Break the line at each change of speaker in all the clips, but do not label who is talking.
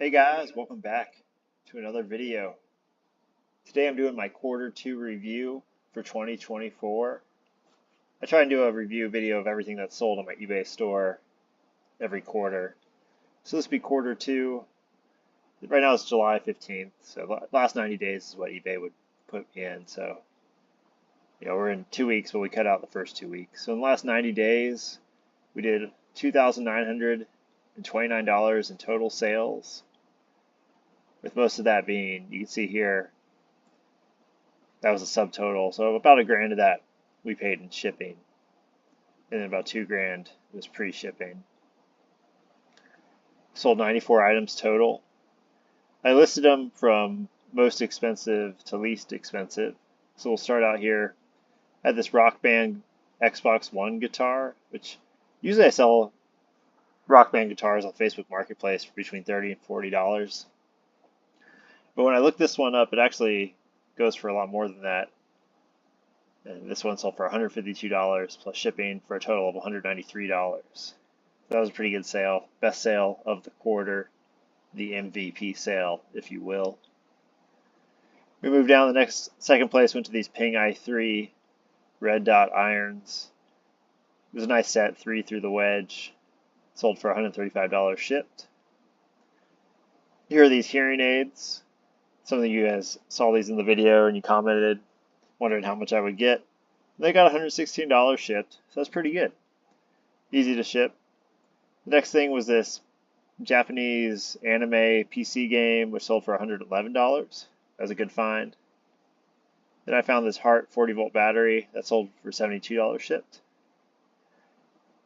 Hey guys, welcome back to another video. Today I'm doing my quarter two review for 2024. I try and do a review video of everything that's sold on my eBay store every quarter. So this will be quarter two. Right now it's July 15th, so the last 90 days is what eBay would put me in. So, we're in 2 weeks, but we cut out the first 2 weeks. So in the last 90 days, we did $2,929 in total sales, with most of that being, you can see here, that was a subtotal. So about $1,000 of that we paid in shipping, and then about $2,000 was pre-shipping. Sold 94 items total. I listed them from most expensive to least expensive. So we'll start out here. I had this Rock Band Xbox One guitar, which usually I sell Rock Band guitars on Facebook Marketplace for between $30 and $40. But when I looked this one up, it actually goes for a lot more than that. And this one sold for $152 plus shipping for a total of $193. So that was a pretty good sale. Best sale of the quarter, the MVP sale, if you will. We moved down. The next second place went to these Ping i3 red dot irons. It was a nice set, 3 through the wedge. Sold for $135 shipped. Here are these hearing aids. Some of you guys saw these in the video and you commented, wondering how much I would get. They got $116 shipped, so that's pretty good. Easy to ship. The next thing was this Japanese anime PC game, which sold for $111. That was a good find. Then I found this Hart 40-volt battery that sold for $72 shipped.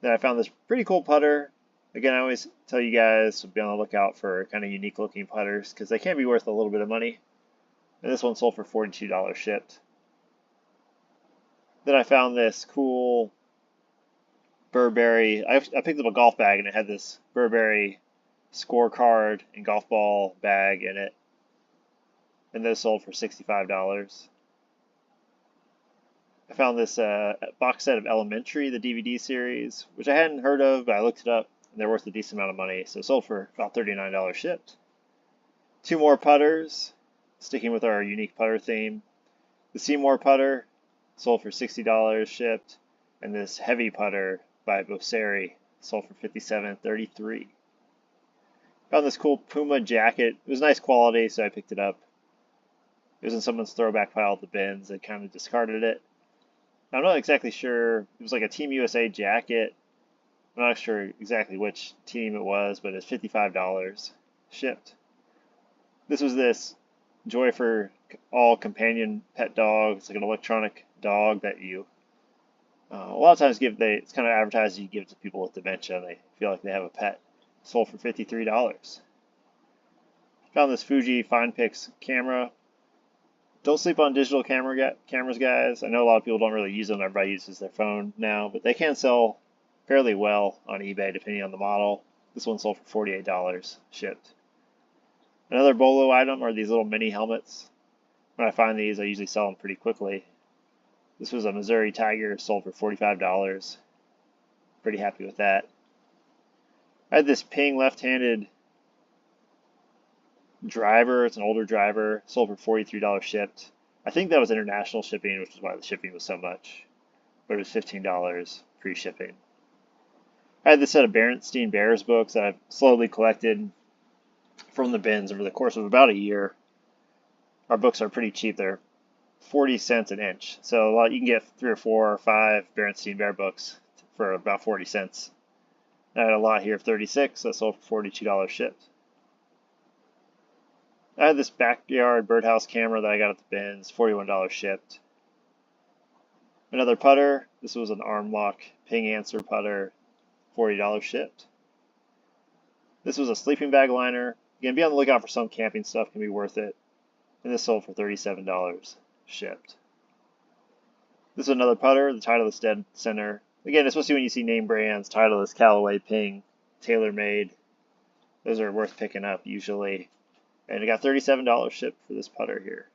Then I found this pretty cool putter. Again, I always tell you guys to be on the lookout for kind of unique looking putters because they can be worth a little bit of money. And this one sold for $42 shipped. Then I found this cool Burberry. I picked up a golf bag and it had this Burberry scorecard and golf ball bag in it. And this sold for $65. I found this box set of Elementary, the DVD series, which I hadn't heard of, but I looked it up. They're worth a decent amount of money, so sold for about $39 shipped. 2 more putters, sticking with our unique putter theme. The Seymour putter sold for $60 shipped, and this heavy putter by Bosseri sold for $57.33. Found this cool Puma jacket. It was nice quality, so I picked it up. It was in someone's throwback pile at the bins. They kind of discarded it. I'm not exactly sure. It was like a Team USA jacket. I'm not sure exactly which team it was, but it's $55 shipped. This was this Joy for All companion pet dog. It's like an electronic dog that you a lot of times it's kind of advertised you give it to people with dementia and they feel like they have a pet. Sold for $53. Found this Fuji FinePix camera. Don't sleep on digital cameras, guys. I know a lot of people don't really use them. Everybody uses their phone now, but they can sell fairly well on eBay depending on the model. This one sold for $48 shipped. Another Bolo item are these little mini helmets. When I find these, I usually sell them pretty quickly. This was a Missouri Tiger, sold for $45. Pretty happy with that. I had this Ping left-handed driver. It's an older driver, sold for $43 shipped. I think that was international shipping, which is why the shipping was so much. But it was $15 pre-shipping. I had this set of Berenstain Bears books that I've slowly collected from the bins over the course of about a year. Our books are pretty cheap. They're 40 cents an inch. So you can get 3 or 4 or 5 Berenstain Bear books for about 40 cents. I had a lot here of 36 that sold for $42 shipped. I had this backyard birdhouse camera that I got at the bins, $41 shipped. Another putter. This was an arm lock Ping Answer putter, $40 shipped. This was a sleeping bag liner. Again, be on the lookout for some camping stuff, can be worth it. And this sold for $37 shipped. This is another putter, the Titleist Dead Center. Again, especially when you see name brands, Titleist, Callaway, Ping, TaylorMade. Those are worth picking up usually. And it got $37 shipped for this putter here.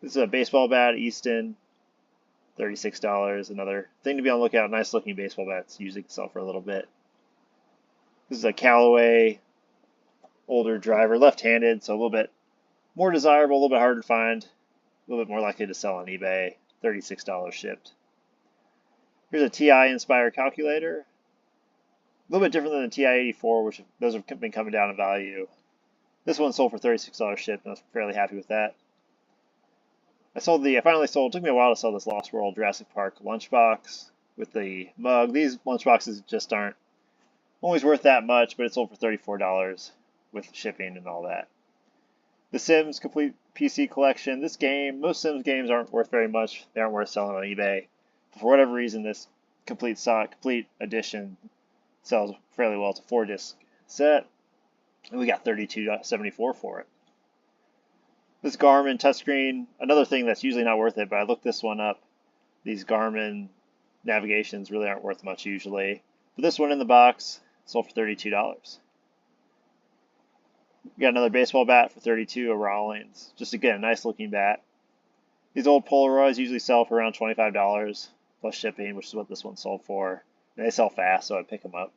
This is a baseball bat, Easton, $36. Another thing to be on the lookout. Nice looking baseball bats. Usually can sell for a little bit. This is a Callaway older driver, left-handed, so a little bit more desirable, a little bit harder to find, a little bit more likely to sell on eBay, $36 shipped. Here's a TI-inspired calculator. A little bit different than the TI-84, which those have been coming down in value. This one sold for $36 shipped, and I was fairly happy with that. I finally sold, it took me a while to sell this Lost World Jurassic Park lunchbox with the mug. These lunchboxes just aren't always worth that much, but it sold for $34 with shipping and all that. The Sims Complete PC Collection. This game, most Sims games aren't worth very much. They aren't worth selling on eBay. But for whatever reason, this complete edition sells fairly well. It's a 4-disc set, and we got $32.74 for it. This Garmin touchscreen, another thing that's usually not worth it, but I looked this one up. These Garmin navigations really aren't worth much usually. But this one in the box sold for $32. We got another baseball bat for $32, a Rawlings. Just again, a nice looking bat. These old Polaroids usually sell for around $25 plus shipping, which is what this one sold for. And they sell fast, so I pick them up.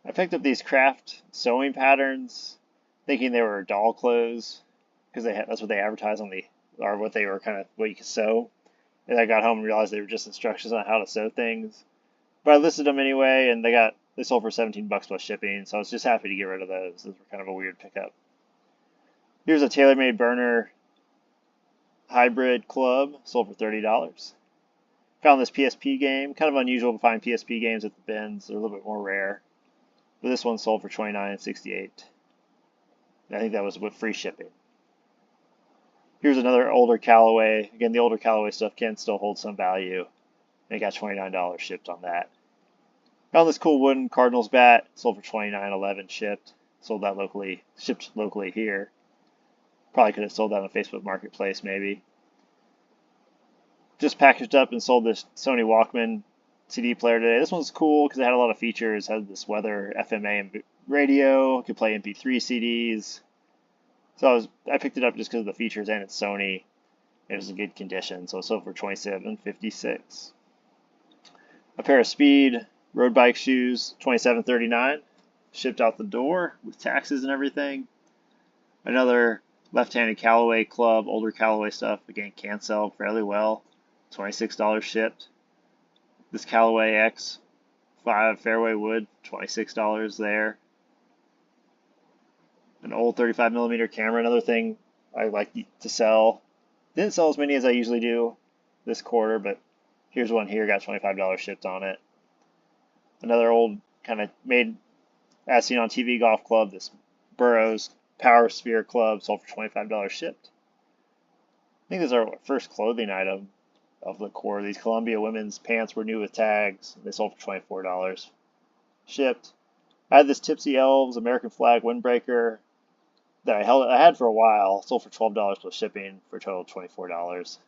I picked up these craft sewing patterns, thinking they were doll clothes, because that's what they advertise on what they were kind of what you could sew. And I got home and realized they were just instructions on how to sew things. But I listed them anyway, and they sold for $17 plus shipping, so I was just happy to get rid of those. Those were kind of a weird pickup. Here's a TaylorMade burner hybrid club, sold for $30. Found this PSP game. Kind of unusual to find PSP games at the bins. They're a little bit more rare. But this one sold for $29.68. I think that was with free shipping. Here's another older Callaway. Again, the older Callaway stuff can still hold some value. And it got $29 shipped on that. Found this cool wooden Cardinals bat. Sold for $29.11 shipped. Sold that locally. Shipped locally here. Probably could have sold that on Facebook Marketplace maybe. Just packaged up and sold this Sony Walkman CD player today. This one's cool because it had a lot of features. It had this weather, FMA, and radio. Could play MP3 CDs. So I picked it up just because of the features, and it's Sony. It was in good condition, so it sold for $27.56. A pair of Speed road bike shoes, $27.39. Shipped out the door with taxes and everything. Another left-handed Callaway club, older Callaway stuff. Again, can sell fairly well. $26 shipped. This Callaway X5 fairway wood, $26 there. An old 35mm camera, another thing I like to sell. Didn't sell as many as I usually do this quarter, but here's one here, got $25 shipped on it. Another old kind of made as seen on TV golf club, this Burroughs Power Sphere club, sold for $25 shipped. I think this is our first clothing item of the quarter. These Columbia women's pants were new with tags. They sold for $24 shipped. I had this Tipsy Elves American flag windbreaker that I had for a while. Sold for $12 plus shipping for a total of $24.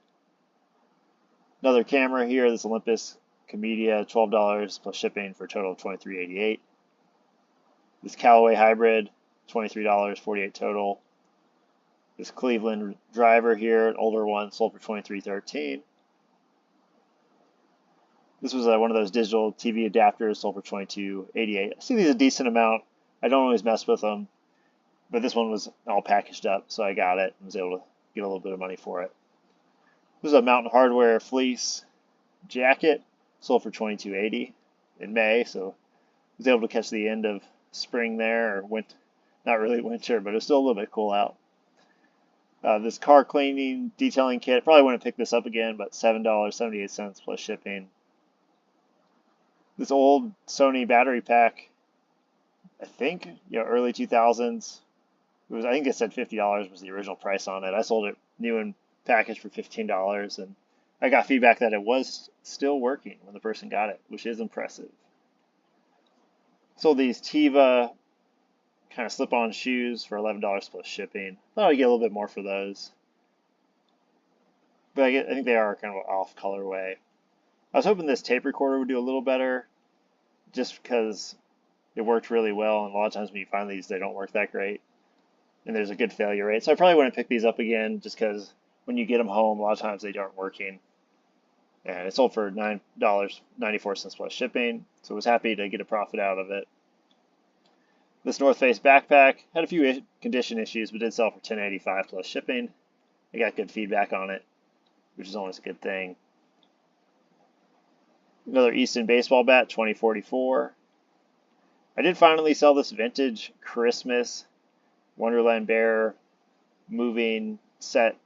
Another camera here, this Olympus Comedia, $12 plus shipping for a total of $23.88. This Callaway Hybrid, $23, $48 total. This Cleveland driver here, an older one, sold for $23.13. This was one of those digital TV adapters, sold for $22.88. I see these a decent amount. I don't always mess with them, but this one was all packaged up, so I got it and was able to get a little bit of money for it. This is a Mountain Hardwear fleece jacket, sold for $22.80 in May, so I was able to catch the end of spring there, or not really winter, but it was still a little bit cool out. This car cleaning detailing kit, probably wouldn't pick this up again, but $7.78 plus shipping. This old Sony battery pack, I think, early 2000s. I think it said $50 was the original price on it. I sold it new and packaged for $15, and I got feedback that it was still working when the person got it, which is impressive. Sold these Teva kind of slip-on shoes for $11 plus shipping. Thought I'd get a little bit more for those, but I think they are kind of off colorway. I was hoping this tape recorder would do a little better, just because it worked really well, and a lot of times when you find these, they don't work that great, and there's a good failure rate. So I probably wouldn't pick these up again, just because when you get them home, a lot of times they aren't working. And it sold for $9.94 plus shipping, so I was happy to get a profit out of it. This North Face backpack had a few condition issues, but did sell for $10.85 plus shipping. I got good feedback on it, which is always a good thing. Another Easton baseball bat, 2044. I did finally sell this vintage Christmas Wonderland Bear moving set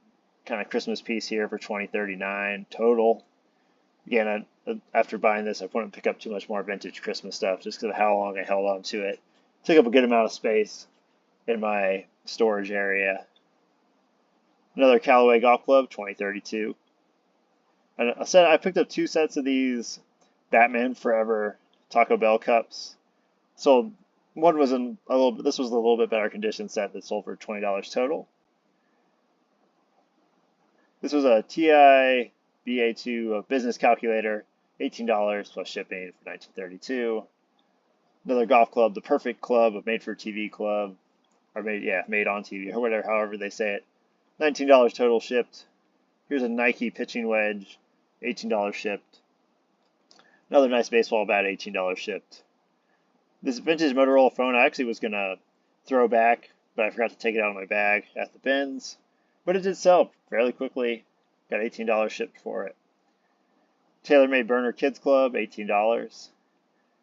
kind of Christmas piece here for $20.39 total. Again, after buying this, I wouldn't pick up too much more vintage Christmas stuff just because of how long I held on to it. Took up a good amount of space in my storage area. Another Callaway golf club, 2032. And I picked up 2 sets of these Batman Forever Taco Bell cups. Sold one was in a little bit. This was a little bit better condition set that sold for $20 total. This was a TI BA2 business calculator, $18 plus shipping for $19.32. Another golf club, the Perfect Club, a made-for-TV club, or made on TV, or whatever, however they say it. $19 total shipped. Here's a Nike pitching wedge, $18 shipped. Another nice baseball bat, $18 shipped. This vintage Motorola phone I actually was going to throw back, but I forgot to take it out of my bag at the bins. But it did sell fairly quickly. Got $18 shipped for it. TaylorMade Burner Kids Club, $18.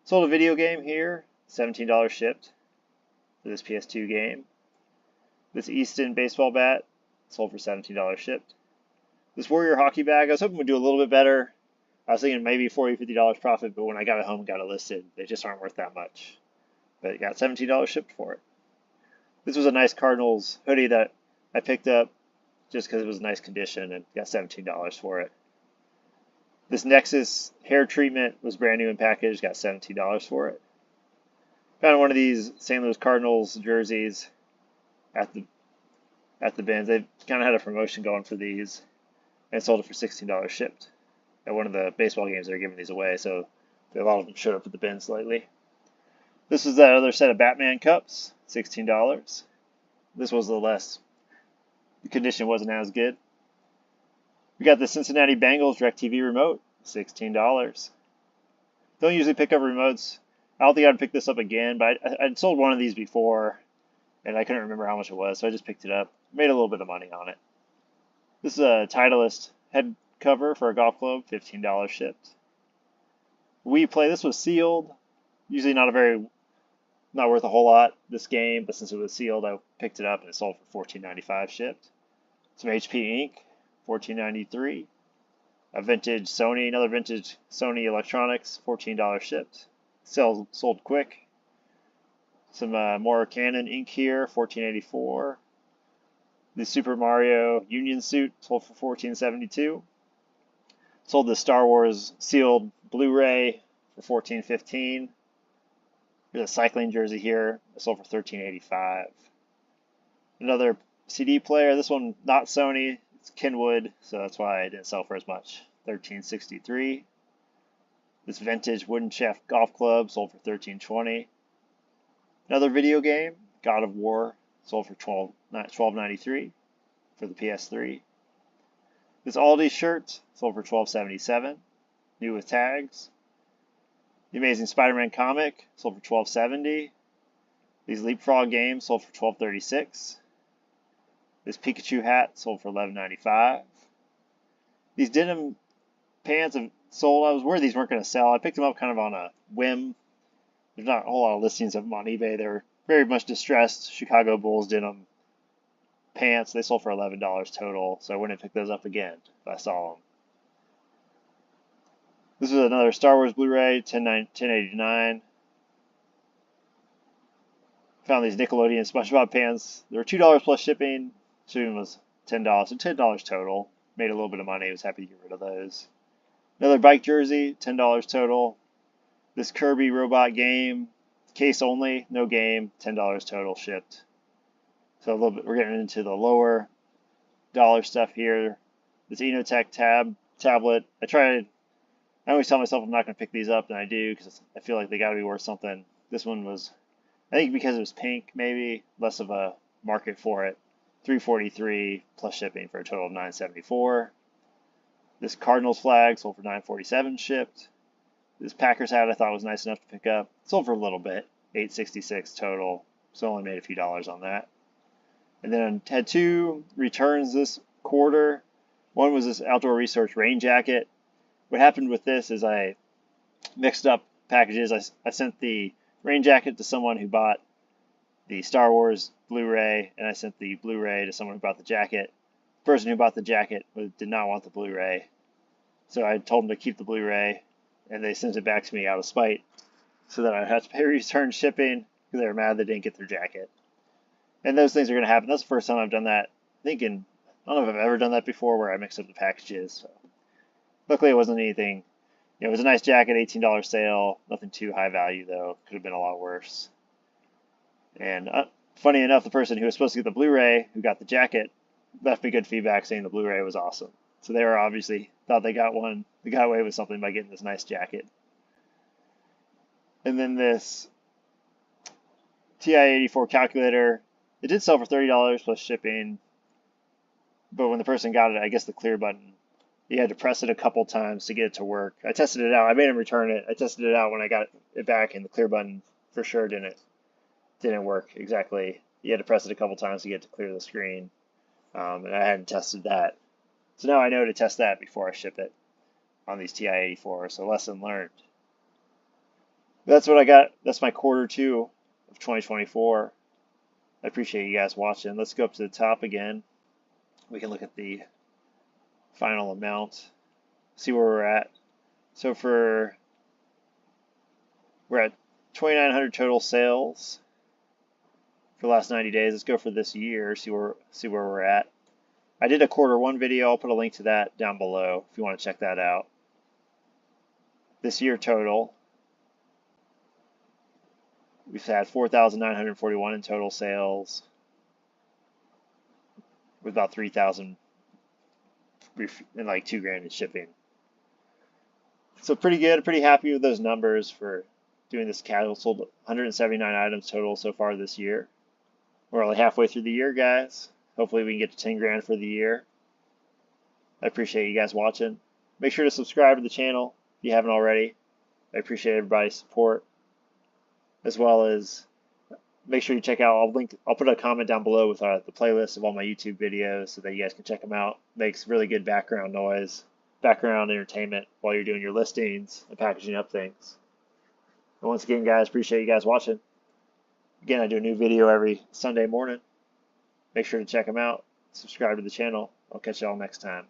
Sold a video game here, $17 shipped for this PS2 game. This Easton baseball bat sold for $17 shipped. This Warrior hockey bag, I was hoping we'd do a little bit better. I was thinking maybe $40, $50 profit, but when I got it home and got it listed, they just aren't worth that much. But it got $17 shipped for it. This was a nice Cardinals hoodie that I picked up just because it was a nice condition and got $17 for it. This Nexus hair treatment was brand new and packaged, got $17 for it. Found one of these St. Louis Cardinals jerseys at the bins. They kind of had a promotion going for these and sold it for $16 shipped. At one of the baseball games, they were giving these away, so a lot of them showed up at the bins lately. This was that other set of Batman cups, $16. This was the condition wasn't as good. We got the Cincinnati Bengals DirecTV remote, $16. Don't usually pick up remotes. I don't think I'd pick this up again, but I'd sold one of these before, and I couldn't remember how much it was, so I just picked it up. Made a little bit of money on it. This is a Titleist head cover for a golf club, $15 shipped. This was sealed. Usually not worth a whole lot this game, but since it was sealed, I picked it up and it sold for $14.95 shipped. Some HP ink, $14.93. Another vintage Sony electronics, $14 shipped. Sold quick. Some more Canon ink here, $14.84. The Super Mario Union suit sold for $14.72. Sold the Star Wars sealed Blu-ray for $14.15. There's a cycling jersey here. It sold for $13.85. Another CD player. This one not Sony. It's Kenwood, so that's why I didn't sell for as much. $13.63. This vintage wooden shaft golf club sold for $13.20. Another video game, God of War, sold for $12.93 for the PS3. This Aldi shirt sold for $12.77, new with tags. The Amazing Spider-Man comic sold for $12.70. These Leapfrog games sold for $12.36. This Pikachu hat sold for $11.95. These denim pants have sold. I was worried these weren't going to sell. I picked them up kind of on a whim. There's not a whole lot of listings of them on eBay. They're very much distressed Chicago Bulls denim pants. They sold for $11 total, so I wouldn't pick those up again if I saw them. This is another Star Wars Blu-ray, $10.89. Found these Nickelodeon SpongeBob pants. They were $2 plus shipping. Shipping was $10, so $10 total. Made a little bit of money. I was happy to get rid of those. Another bike jersey, $10 total. This Kirby robot game, case only, no game, $10 total shipped. So a little bit, we're getting into the lower dollar stuff here. This Enotech tablet. I always tell myself I'm not going to pick these up, and I do because I feel like they got to be worth something. This one was, I think because it was pink, maybe less of a market for it. $343 plus shipping for a total of $974. This Cardinals flag sold for $947 shipped. This Packers hat I thought was nice enough to pick up. Sold for a little bit. $866 total, so only made a few dollars on that. And then I had 2 returns this quarter. One was this Outdoor Research rain jacket. What happened with this is I mixed up packages. I sent the rain jacket to someone who bought the Star Wars Blu-ray, and I sent the Blu-ray to someone who bought the jacket. The person who bought the jacket did not want the Blu-ray, so I told them to keep the Blu-ray, and they sent it back to me out of spite, so that I'd have to pay return shipping because they were mad they didn't get their jacket. And those things are going to happen. That's the first time I've done that. I don't know if I've ever done that before, where I mixed up the packages. So luckily, it wasn't anything. It was a nice jacket, $18 sale. Nothing too high value though. Could have been a lot worse. And funny enough, the person who was supposed to get the Blu-ray, who got the jacket, left me good feedback saying the Blu-ray was awesome. So they were obviously thought they got away with something by getting this nice jacket. And then this TI-84 calculator, it did sell for $30 plus shipping. But when the person got it, I guess the clear button, you had to press it a couple times to get it to work. I tested it out. I made him return it. I tested it out when I got it back, and the clear button for sure didn't work exactly. You had to press it a couple times to get it to clear the screen. And I hadn't tested that. So now I know to test that before I ship it on these TI-84. So lesson learned. That's what I got. That's my quarter 2 of 2024. I appreciate you guys watching. Let's go up to the top again. We can look at the final amount, see where we're at. So we're at 2,900 total sales for the last 90 days. Let's go for this year, see where we're at. I did a quarter 1 video. I'll put a link to that down below if you want to check that out. This year total, we've had 4,941 in total sales, with about 3,000 and like $2,000 in shipping. So pretty good, pretty happy with those numbers for doing this casual. Sold 179 items total so far this year. We're only halfway through the year, guys. Hopefully we can get to 10 grand for the year. I appreciate you guys watching. Make sure to subscribe to the channel if you haven't already. I appreciate everybody's support, as well as make sure you check out, I'll put a comment down below with the playlist of all my YouTube videos so that you guys can check them out. Makes really good background noise, background entertainment while you're doing your listings and packaging up things. And once again, guys, appreciate you guys watching. Again, I do a new video every Sunday morning. Make sure to check them out. Subscribe to the channel. I'll catch you all next time.